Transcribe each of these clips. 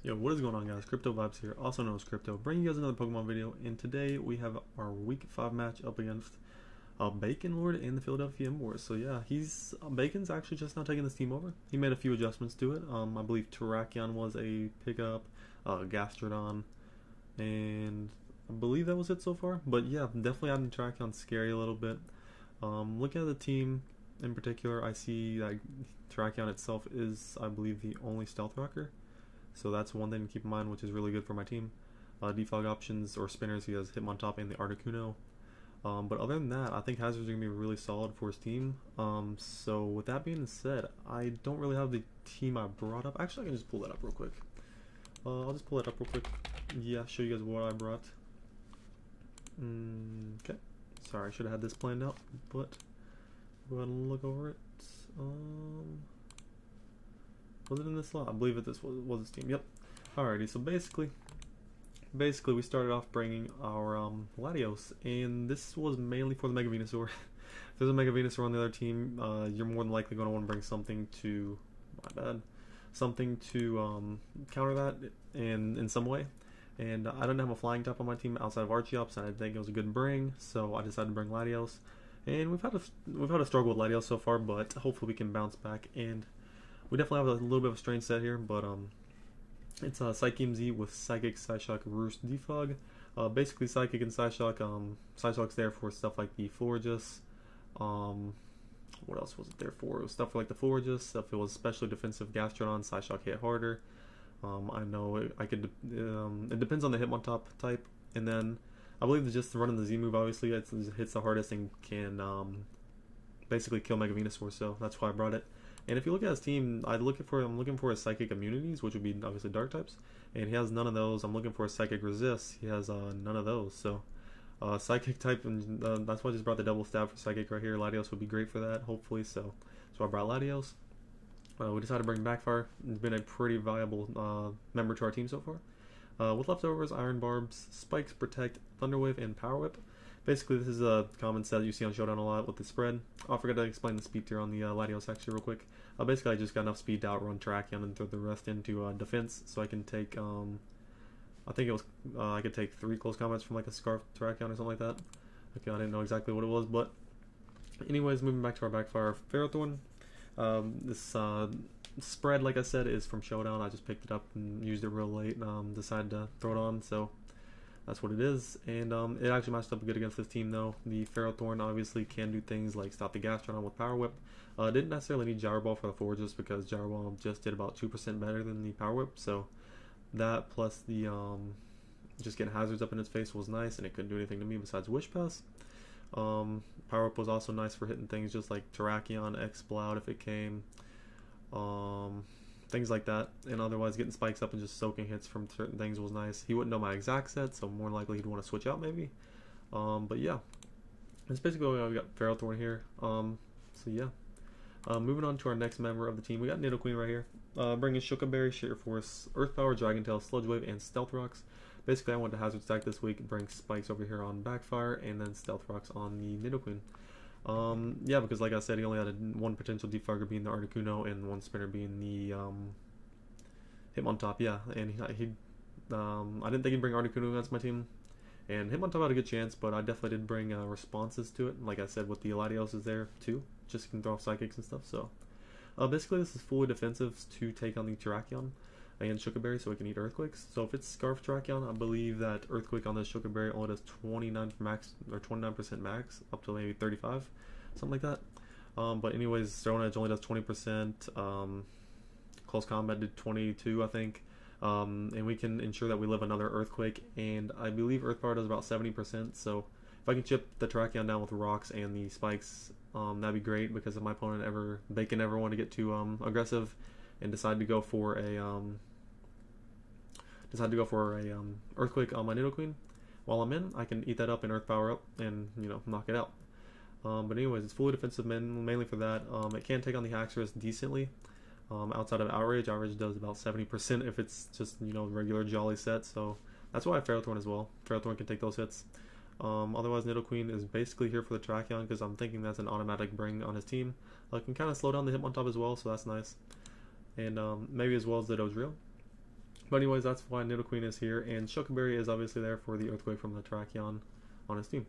Yo, what is going on, guys? Crypto Vibes here, also known as Crypto, bringing you guys another Pokemon video, and today we have our Week 5 match up against Baconlord and the Philadelphia Immortals. So yeah, Bacon's actually just now taking this team over. He made a few adjustments to it. I believe Terrakion was a pickup, Gastrodon, and I believe that was it so far. But yeah, definitely adding Terrakion scary a little bit. Looking at the team in particular, I see that Terrakion itself is, I believe, the only Stealth Rocker. So that's one thing to keep in mind, which is really good for my team. Defog options or spinners, he has Hitmontop and the Articuno. But other than that, I think Hazard's going to be really solid for his team. So with that being said, I don't really have the team I brought up. Actually, I can just pull that up real quick. I'll just pull it up real quick. Yeah, show you guys what I brought. Okay. Sorry, I should have had this planned out, but go ahead and look over it. Was it in this slot? I believe this was his team. Yep. Alrighty, so basically we started off bringing our Latios, and this was mainly for the Mega Venusaur. If there's a Mega Venusaur on the other team, you're more than likely going to want to bring something to, something to counter that in some way. And I didn't have a flying type on my team outside of Archeops, and I think it was a good bring, so I decided to bring Latios. And we've had a struggle with Latios so far, but hopefully we can bounce back. And we definitely have a little bit of a strange set here, but it's Psyche Z with Psychic, Psyshock, Roost, Defog. Basically Psychic and Psyshock. Psyshock's there for stuff like the Florges. What else was it there for? It was stuff for like the Florges. If it was especially defensive Gastrodon, Psyshock hit harder. I know it depends on the Hitmontop type, and then I believe that just running the Z move obviously it hits the hardest and can basically kill Mega Venusaur, so that's why I brought it. And if you look at his team, I'm looking for his Psychic immunities, which would be obviously Dark types, and he has none of those. I'm looking for his Psychic resists. He has none of those. So Psychic type, and that's why I just brought the double stab for Psychic right here. Latios would be great for that, hopefully. So I brought Latios. We decided to bring Backfire. It's been a pretty valuable member to our team so far. With leftovers, Iron Barbs, Spikes, Protect, Thunderwave, and Power Whip. Basically, this is a common set you see on Showdown a lot with the spread. I forgot to explain the speed tier on the Latios actually real quick. Basically, I just got enough speed to outrun Terrakion and throw the rest into defense, so I can take, I think it was, I could take 3 close combats from like a Scarf Terrakion or something like that. Okay, I didn't know exactly what it was, but anyways, moving back to our Backfire Ferrothorn. This spread, like I said, is from Showdown. I just picked it up and used it real late and decided to throw it on, so that's what it is. And it actually matched up good against this team though. The Ferrothorn obviously can do things like stop the Gastrodon with Power Whip. Didn't necessarily need Gyro Ball for the Forges because Gyro Ball just did about 2% better than the Power Whip, so that plus the just getting hazards up in its face was nice, and it couldn't do anything to me besides Wish Pass. Power Whip was also nice for hitting things just like Terrakion, X-Bloud if it came, things like that, and otherwise getting spikes up and just soaking hits from certain things was nice. He wouldn't know my exact set, so more likely he'd want to switch out maybe. But yeah, that's basically what we got Ferrothorn here. So yeah, moving on to our next member of the team, we got Nidoqueen right here. Bringing Shukaberry, Sheer Force, Earth Power, Dragon Tail, Sludge Wave, and Stealth Rocks. Basically, I went to Hazard Stack this week, bring Spikes over here on Backfire, and then Stealth Rocks on the Nidoqueen. Yeah, because like I said, he only had one potential defogger being the Articuno and one spinner being the Hitmontop. Yeah, and I didn't think he'd bring Articuno against my team, and Hitmontop had a good chance, but I definitely did bring responses to it. Like I said, with the Latios is there too, just can throw off Psychics and stuff. So basically, this is fully defensive to take on the Terrakion and Shukaberry, so it can eat Earthquakes. So if it's Scarf Terrakion, I believe that Earthquake on this Shukaberry only does 29 max, or 29% max, up to maybe 35, something like that. But anyways, Stone Edge only does 20%. Close Combat did 22, I think. And we can ensure that we live another Earthquake, and I believe Earth Power does about 70%. So if I can chip the Terrakion down with rocks and the spikes, that'd be great, because if my opponent Bacon ever want to get too aggressive and decide to go for a Earthquake on my Nidoqueen, while I'm in, I can eat that up and Earth Power up and, you know, knock it out. But anyways, it's fully defensive mainly for that. It can take on the Haxorus decently. Outside of Outrage does about 70% if it's just, you know, regular Jolly set, so that's why I have Ferrothorn as well. Ferrothorn can take those hits. Otherwise, Nidoqueen is basically here for the Terrakion, because I'm thinking that's an automatic bring on his team. Can kind of slow down the Hitmontop as well, so that's nice. And maybe as well as the Dodrio. But anyways, that's why Nidoqueen is here, and Chocoberry is obviously there for the Earthquake from the Terrakion on his team.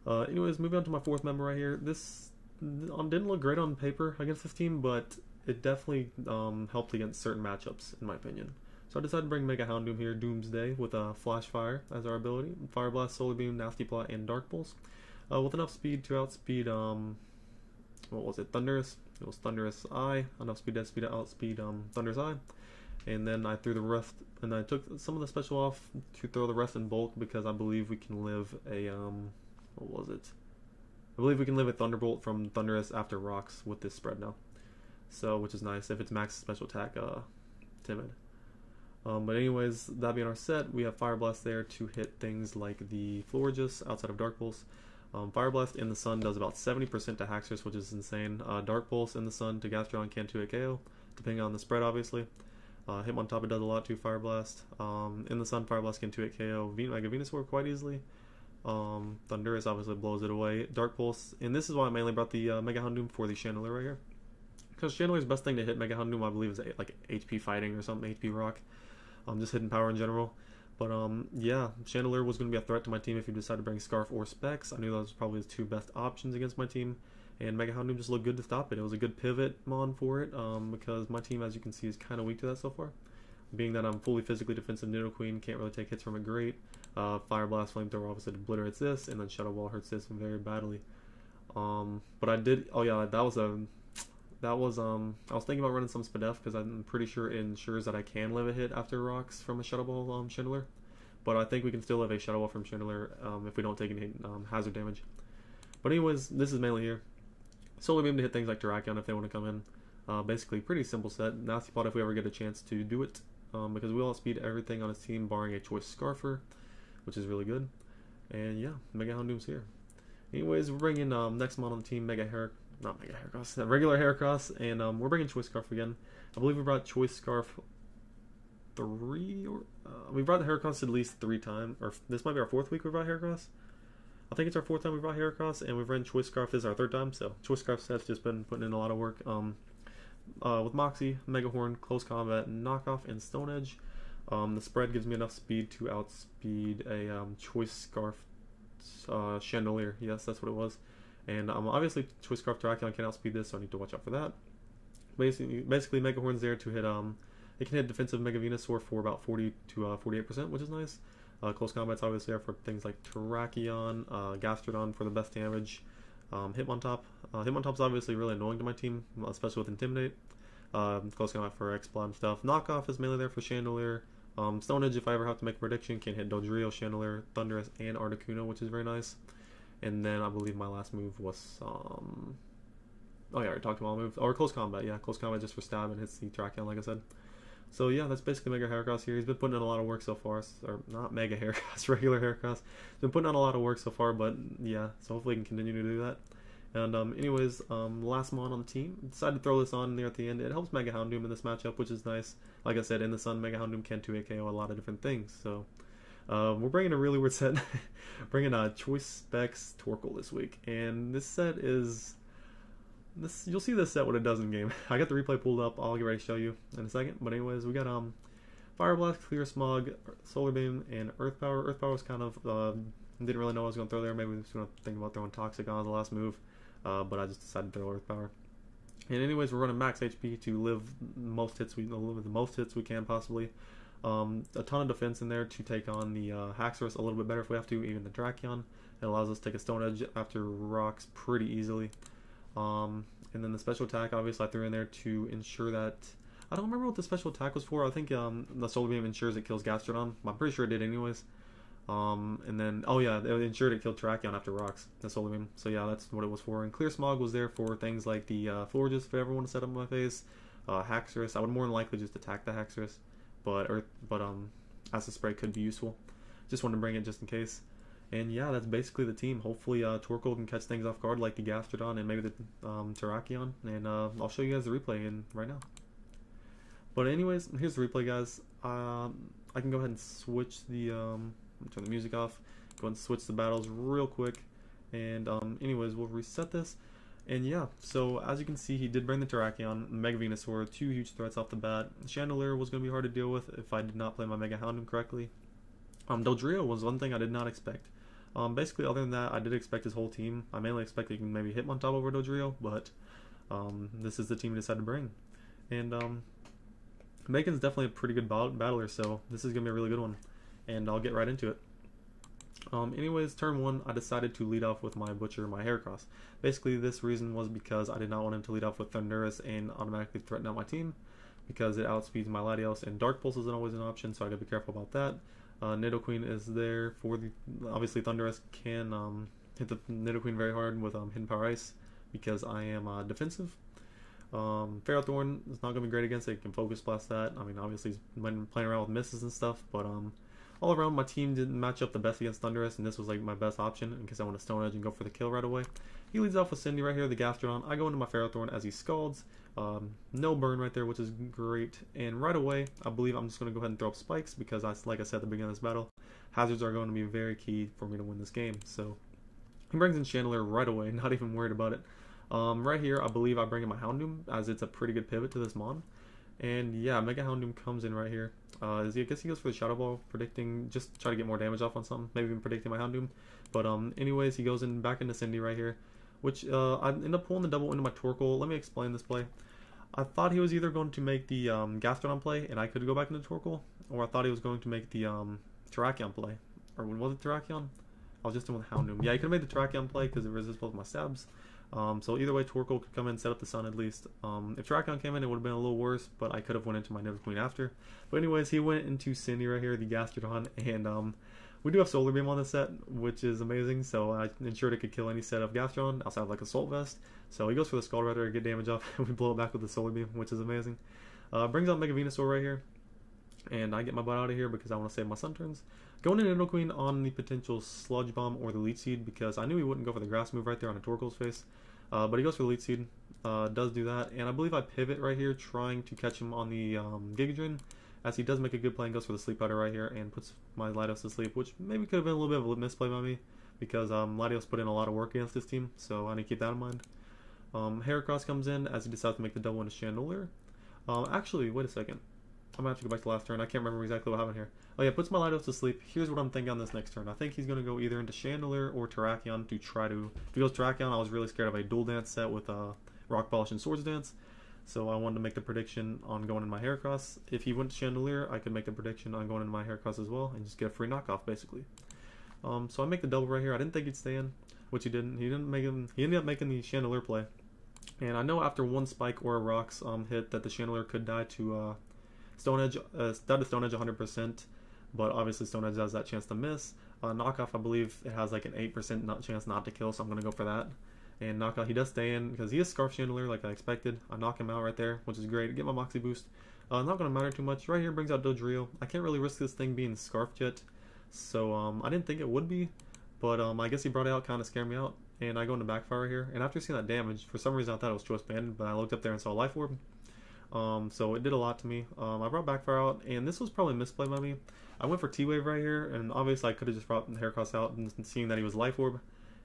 Anyways, moving on to my fourth member right here. This didn't look great on paper against this team, but it definitely helped against certain matchups, in my opinion. So I decided to bring Mega Houndoom here, Doomsday, with a Flash Fire as our ability. Fire Blast, Solar Beam, Nasty Plot, and Dark Pulse. With enough speed to outspeed, what was it, Thundurus? It was Thundurus Eye. Enough speed to outspeed Thundurus Eye. And then I threw the rest, and I took some of the special off to throw the rest in bulk because I believe we can live a, what was it? I believe we can live a Thunderbolt from Thundurus after rocks with this spread now. So, which is nice if it's max special attack, timid. But anyways, that being our set, we have Fire Blast there to hit things like the Florges outside of Dark Pulse. Fire Blast in the Sun does about 70% to Haxorus, which is insane. Dark Pulse in the Sun to Gastrodon can 2-hit KO, depending on the spread, obviously. Hitmontop, it does a lot to Fire Blast. In the Sun, Fire Blast can 2-hit KO Mega Venusaur quite easily. Thundurus obviously blows it away. Dark Pulse, and this is why I mainly brought the Mega Houndoom for the Chandelier right here. Because Chandelier's best thing to hit Mega Houndoom, I believe, is like HP fighting or something, HP rock. Just hitting power in general. But yeah, Chandelier was going to be a threat to my team if you decided to bring Scarf or Specs. I knew those were probably the two best options against my team. And Mega Houndoom just looked good to stop it. It was a good pivot mon for it, because my team, as you can see, is kind of weak to that so far. Being that I'm fully physically defensive Nidoqueen, can't really take hits from it great. Fire Blast, Flamethrower obviously obliterates this, and then Shadow Ball hurts this very badly. But I did, oh yeah, I was thinking about running some Spadef because I'm pretty sure it ensures that I can live a hit after rocks from a Shadow Ball Chandelier. But I think we can still live a Shadow Ball from Chandelier if we don't take any hazard damage. But anyways, this is mainly here. Solar Beam to hit things like Terrakion if they want to come in. Basically, pretty simple set. Nasty Plot if we ever get a chance to do it, because we all speed everything on his team barring a Choice Scarfer, which is really good. And yeah, Mega Houndoom's here. Anyways, we're bringing next mon on the team, regular Heracross, and we're bringing Choice Scarf again. I believe we brought Choice Scarf we brought the Heracross at least 3 times, or this might be our 4th week we brought Heracross. I think it's our 4th time we brought Heracross, and we've run Choice Scarf. This is our 3rd time, so Choice Scarf set's just been putting in a lot of work. With Moxie, Mega Horn, Close Combat, Knockoff, and Stone Edge. The spread gives me enough speed to outspeed a Choice Scarf Chandelier. Yes, that's what it was. And obviously Choice Scarf Terrakion can outspeed this, so I need to watch out for that. Basically Mega Horn's there to hit, it can hit defensive Mega Venusaur for about 40 to 48%, which is nice. Close Combat's obviously there for things like Terrakion, Gastrodon for the best damage. Hitmontop. Hitmontop's obviously really annoying to my team, especially with Intimidate. Close Combat for X-Plot and stuff. Knockoff is mainly there for Chandelier. Stone Edge, if I ever have to make a prediction, can hit Dodrio, Chandelier, Thundurus, and Articuno, which is very nice. And then I believe my last move was, oh yeah, I already talked about my move. Or Close Combat, yeah. Close Combat just for stab and hits the Terrakion, like I said. So yeah, that's basically Mega Heracross here. He's been putting in a lot of work so far. Or not Mega Heracross, regular Heracross. He's been putting on a lot of work so far, but yeah, so hopefully he can continue to do that. And anyways, last mon on the team. Decided to throw this on there at the end. It helps Mega Houndoom in this matchup, which is nice. Like I said, in the Sun, Mega Houndoom can 2-hit KO a lot of different things. So we're bringing a really weird set. Bringing a Choice Specs Torkoal this week. And this set is... you'll see this set what it does in game. I got the replay pulled up. I'll get ready to show you in a second. But anyways, we got Fire Blast, Clear Smog, Solar Beam, and Earth Power. Earth Power was kind of didn't really know what I was going to throw there. Maybe I was going to think about throwing Toxic on as the last move, but I just decided to throw Earth Power. And anyways, we're running max HP to live the most hits we can possibly. A ton of defense in there to take on the Haxorus a little bit better if we have to, even the Terrakion. It allows us to take a Stone Edge after rocks pretty easily. And then the special attack, obviously I threw in there to ensure that, I don't remember what the special attack was for. I think the Solar Beam ensures it kills Gastrodon. I'm pretty sure it did anyways. And then, oh yeah, it ensured it killed Terrakion after rocks, the Solar Beam. So yeah, that's what it was for. And Clear Smog was there for things like the Florges, if I ever want to set up my face. Haxorus, I would more than likely just attack the Haxorus. But as a spray could be useful. Just wanted to bring it just in case. And yeah, that's basically the team. Hopefully Torkoal can catch things off guard like the Gastrodon and maybe the Terrakion. And I'll show you guys the replay right now. But anyways, here's the replay, guys. I can go ahead and switch the... turn the music off. Go ahead and switch the battles real quick. And anyways, we'll reset this. And yeah, so as you can see, he did bring the Terrakion, Mega Venusaur, 2 huge threats off the bat. Chandelier was going to be hard to deal with if I did not play my Mega Houndoom correctly. Dodrio was one thing I did not expect. Basically, other than that, I did expect his whole team. I mainly expected he can maybe Hitmontop over Dodrio, but this is the team he decided to bring. And Bacon's definitely a pretty good battler, so this is going to be a really good one. And I'll get right into it. Anyways, turn 1, I decided to lead off with my Butcher, my Heracross. Basically, this reason was because I did not want him to lead off with Thundurus and automatically threaten out my team, because it outspeeds my Latios, and Dark Pulse isn't always an option, so I gotta be careful about that. Nidoqueen is there for the... Obviously, Thundurus can hit the Nidoqueen very hard with Hidden Power Ice, because I am defensive. Ferrothorn is not going to be great against it. You can Focus Blast that. I mean, obviously, he's been playing around with misses and stuff, but all around, my team didn't match up the best against Thundurus, and this was like my best option in case I want to Stone Edge and go for the kill right away. He leads off with Cindy right here, the Gastrodon. I go into my Ferrothorn as he scalds. No burn right there, which is great. And right away, I believe I'm just going to go ahead and throw up Spikes because, like I said at the beginning of this battle, hazards are going to be very key for me to win this game. So he brings in Chandelier right away, not even worried about it. Right here, I believe I bring in my Houndoom as it's a pretty good pivot to this Mon. And yeah, Mega Houndoom comes in right here. I guess he goes for the Shadow Ball, predicting, just try to get more damage off on something, maybe even predicting my Houndoom. But anyways, he goes in back into Cindy right here, which I end up pulling the double into my Torkoal. Let me explain this play. I thought he was either going to make the Gastrodon play, and I could go back into Torkoal, or I thought he was going to make the Terrakion play. Or was it Terrakion? I was just doing with Houndoom. Yeah, he could have made the Terrakion play because it resists both my stabs. So either way, Torkoal could come in, set up the sun at least. If Terrakion came in, it would have been a little worse, but I could have went into my Nidoqueen after. But anyways, he went into Cindy right here, the Gastrodon, and we do have Solar Beam on this set, which is amazing, so I ensured it could kill any set of Gastrodon outside of like Assault Vest. So he goes for the Skull Rider to get damage off, and we blow it back with the Solar Beam, which is amazing. Brings out Mega Venusaur right here, and I get my butt out of here because I want to save my Sun turns. Going into Nidoqueen on the potential Sludge Bomb or the Leech Seed because I knew he wouldn't go for the Grass move right there on a Torkoal's face. But he goes for the Leech Seed, does do that, and I believe I pivot right here trying to catch him on the Gigadrin, as he does make a good play and goes for the Sleep Powder right here and puts my Latios to sleep, which maybe could have been a little bit of a misplay by me because Latios put in a lot of work against this team, so I need to keep that in mind. Heracross comes in as he decides to make the double into Chandelier. Actually, wait a second. I'm going to have to go back to the last turn. I can't remember exactly what happened here. Oh yeah, puts my Latios to sleep. Here's what I'm thinking on this next turn. I think he's going to go either into Chandelier or Terrakion to try to... If he goes Terrakion, I was really scared of a Dual Dance set with Rock Polish and Swords Dance. So I wanted to make the prediction on going in my Heracross. If he went to Chandelier, I could make the prediction on going in my Heracross as well and just get a free knockoff, basically. So I make the double right here. I didn't think he'd stay in, which he didn't. He ended up making the Chandelier play. And I know after one Spike or a Rocks hit that the Chandelier could die to... Stone Edge 100%, but obviously Stone Edge has that chance to miss. Knockoff, I believe it has like an 8% chance not to kill, so I'm going to go for that. And Knockoff, he does stay in because he is Scarf Chandelier like I expected. I knock him out right there, which is great. Get my Moxie boost. Not going to matter too much. Right here brings out Dodrio. I can't really risk this thing being Scarfed yet, so I didn't think it would be, but I guess he brought it out, kind of scared me out. And I go into Backfire here, and after seeing that damage, for some reason I thought it was Choice Banded, but I looked up there and saw Life Orb. So it did a lot to me. I brought Backfire out, and this was probably misplayed by me. I went for T-Wave right here, and obviously I could have just brought the Heracross out and seeing that he was Life Orb,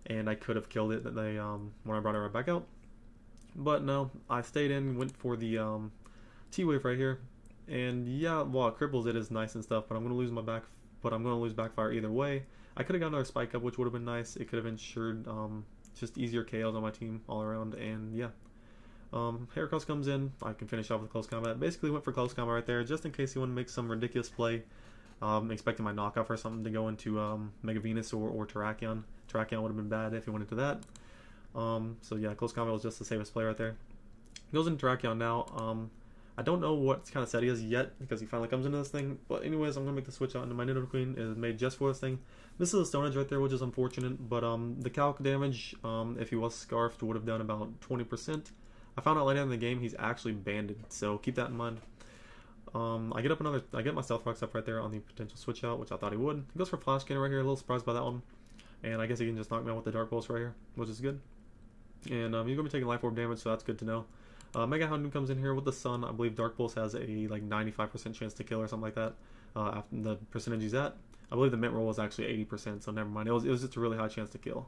and I could have killed it when I brought it right back out. But no, I stayed in, went for the T-Wave right here, and yeah, while it cripples it is nice and stuff, but I'm going to lose my Backfire either way. I could have got another Spike up, which would have been nice. It could have ensured just easier KOs on my team all around, and yeah. Heracross comes in, I can finish off with Close Combat. Basically went for Close Combat right there, just in case you want to make some ridiculous play. Expecting my knockoff or something to go into Mega Venus or Terrakion. Terrakion would have been bad if he went into that. So yeah, Close Combat was just the safest play right there. He goes into Terrakion now. I don't know what kind of set he is yet, because he finally comes into this thing. But anyways, I'm going to make the switch out into my Nidoqueen. It is made just for this thing. This is a Stone Edge right there, which is unfortunate. But the calc damage, if he was Scarfed, would have done about 20%. I found out later in the game he's actually banded, so keep that in mind. I get my Stealth Rocks up right there on the potential switch out, which I thought he would. He goes for Flash Cannon right here, a little surprised by that one. And I guess he can just knock me out with the Dark Pulse right here, which is good. And he's going to be taking Life Orb damage, so that's good to know. Mega Houndoom comes in here with the Sun. I believe Dark Pulse has a like 95% chance to kill or something like that. After the percentage he's at. I believe the mint roll was actually 80%, so never mind. It was just a really high chance to kill.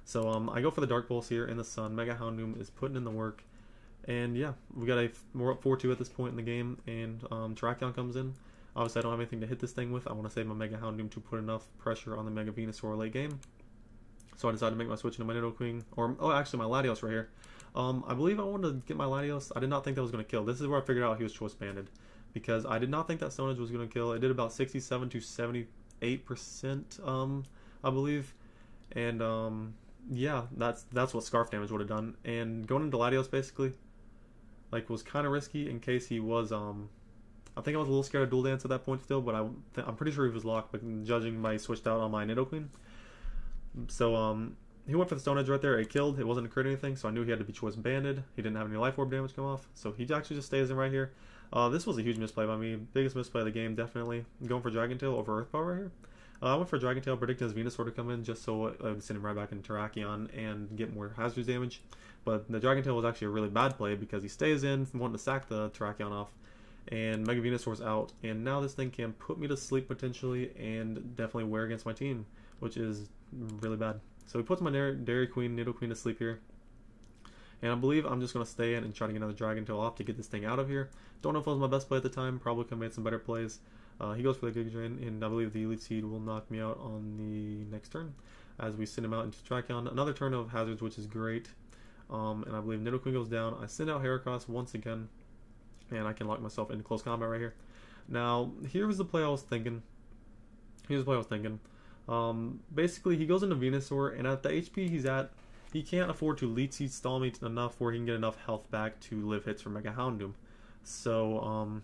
So I go for the Dark Pulse here in the Sun. Mega Houndoom is putting in the work. And yeah, we're up 4-2 at this point in the game, and Terrakion comes in. Obviously, I don't have anything to hit this thing with. I want to save my Mega Houndoom to put enough pressure on the Mega Venusaur late game. So I decided to make my switch into my Nidoqueen, actually my Latios right here. I believe I wanted to get my Latios. I did not think that was going to kill. This is where I figured out he was choice banded, because I did not think that Stone Edge was going to kill. It did about 67 to 78%, I believe, and yeah, that's what Scarf damage would have done. And going into Latios basically, like, was kind of risky in case he was I think I was a little scared of Dual Dance at that point still, but I'm pretty sure he was locked, but judging by switched out on my Nidoqueen. So he went for the Stone Edge right there. It killed. It wasn't a crit or anything, so I knew he had to be choice banded. He didn't have any Life Orb damage come off, so he actually just stays in right here. This was a huge misplay by me. Biggest misplay of the game, definitely. I'm going for Dragon Tail over Earth Power right here. I went for Dragon Tail, predicting his Venusaur to come in just so I would send him right back into Terrakion and get more hazardous damage. But the Dragon Tail was actually a really bad play because he stays in, wanting to sack the Terrakion off, and Mega Venusaur's out. And now this thing can put me to sleep potentially and definitely wear against my team, which is really bad. So he puts my Dairy Queen, Nidoqueen to sleep here. And I believe I'm just going to stay in and try to get another Dragon Tail off to get this thing out of here. Don't know if it was my best play at the time. Probably could have made some better plays. He goes for the Giga Drain, and I believe the Elite Seed will knock me out on the next turn as we send him out into Terrakion. Another turn of hazards, which is great. And I believe Nidoqueen goes down. I send out Heracross once again, and I can lock myself into close combat right here. Now, here was the play I was thinking. Basically, he goes into Venusaur, and at the HP he's at, he can't afford to Leech Seed stall me enough where he can get enough health back to live hits for Mega Houndoom. So,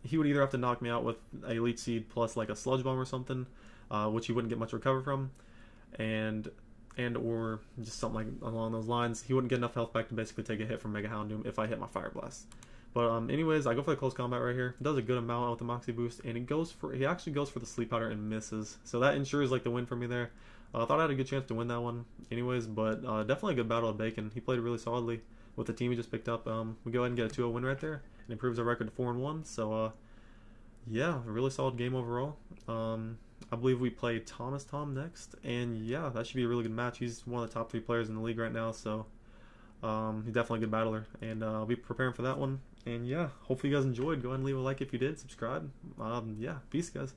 he would either have to knock me out with a Leech Seed plus like a Sludge Bomb or something, which he wouldn't get much recover from, and or just something like along those lines. He wouldn't get enough health back to basically take a hit from Mega Houndoom if I hit my Fire Blast. But anyways, I go for the close combat right here. Does a good amount with the Moxie boost, and he actually goes for the Sleep Powder and misses. So that ensures like the win for me there. I thought I had a good chance to win that one anyways, but definitely a good battle of Bacon. He played really solidly with the team he just picked up. We go ahead and get a 2-0 win right there, and improves our record to 4-1. So yeah, a really solid game overall. I believe we play Thomas Tom next, and yeah, that should be a really good match. He's one of the top 3 players in the league right now, so he's definitely a good battler, and I'll be preparing for that one. And yeah, hopefully you guys enjoyed. Go ahead and leave a like if you did, subscribe. Yeah, peace guys.